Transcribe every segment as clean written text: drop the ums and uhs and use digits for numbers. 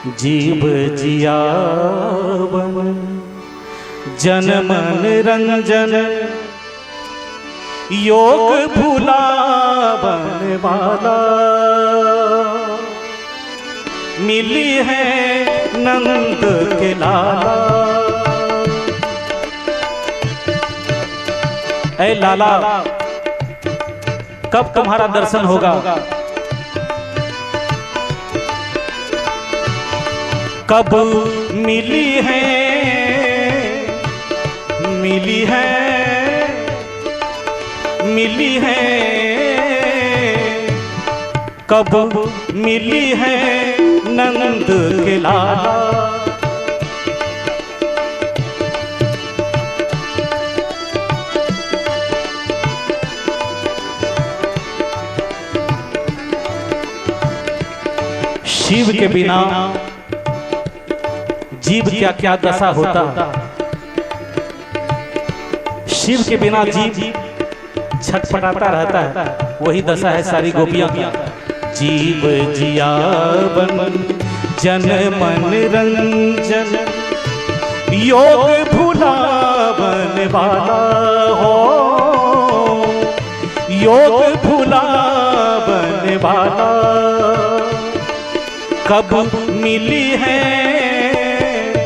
जीव जियावन जन मन रंजन योग भुलावन वाला मिली है नंद के लाला। ऐ लाला कब तुम्हारा दर्शन होगा, कब मिली है मिली है मिली है कब मिली है नंद के लाला। शिव के बिना जीव क्या क्या दशा होता, शिव के बिना जीव छटपटाता रहता है, वही दशा है सारी गोपियां की। जीव जियावन जन मन रंजन योग भुलावन वाला हो, योग भुलावन वाला कब मिली है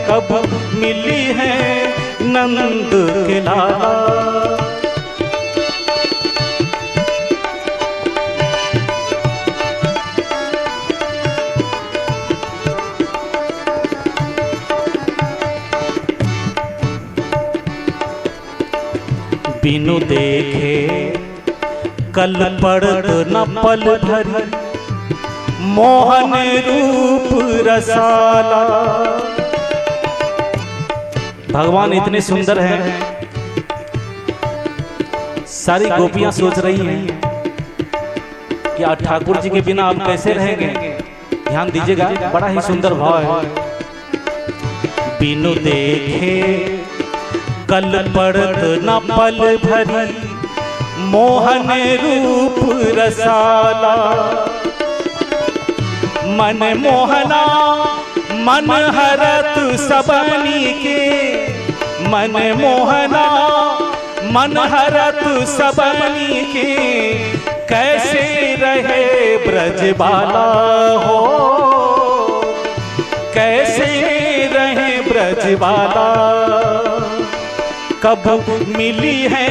कब मिली है नंद के लाला। बिनु देखे कल पड़त न पल भरी मोहन रूप रसाला। भगवान इतने सुंदर हैं, सारी गोपियां सोच रही हैं कि आज ठाकुर जी के बिना आप कैसे रहेंगे। ध्यान दीजिएगा, बड़ा ही सुंदर भाव है। बिनु देखे कल पड़त न पल भरी मोहन रूप रसाला। मन मोहना मन हरत सबनी के, मन मोहना मन हरत सबनी के, कैसे रहे ब्रजबाला हो, कैसे रहे ब्रजबाला। कब मिली है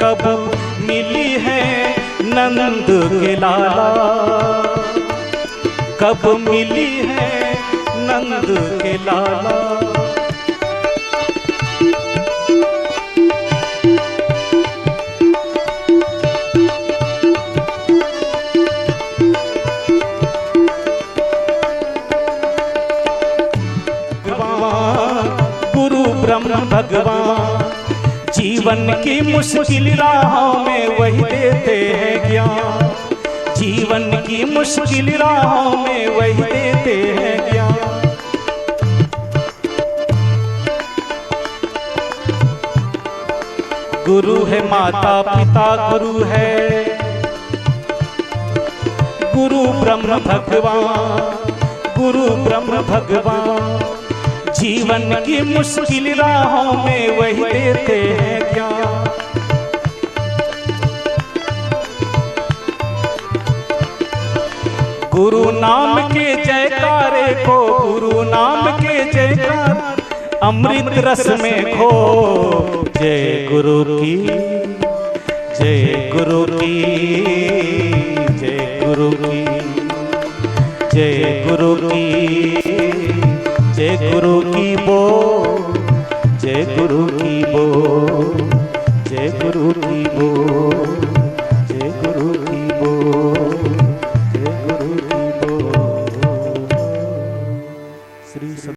कब मिली है नंद के लाला, कब मिली है नंद के लाला। भगवान गुरु ब्रह्म भगवान जीवन की मुश्किल राहों में वही देते हैं ज्ञान, जीवन की मुश्किल राहों में वही देते हैं ज्ञान। गुरु है माता पिता गुरु है गुरु ब्रह्म भगवान, गुरु ब्रह्म भगवान जीवन की मुश्किल राहों में वही देते हैं ज्ञान। गुरु नाम के जयकारे को, गुरु नाम के जयकार अमृत रस में खो। जय गुरु की जय गुरु की जय गुरु की जय गुरु की जय गुरु की बो, जय गुरु की बो, जय गुरु की बो।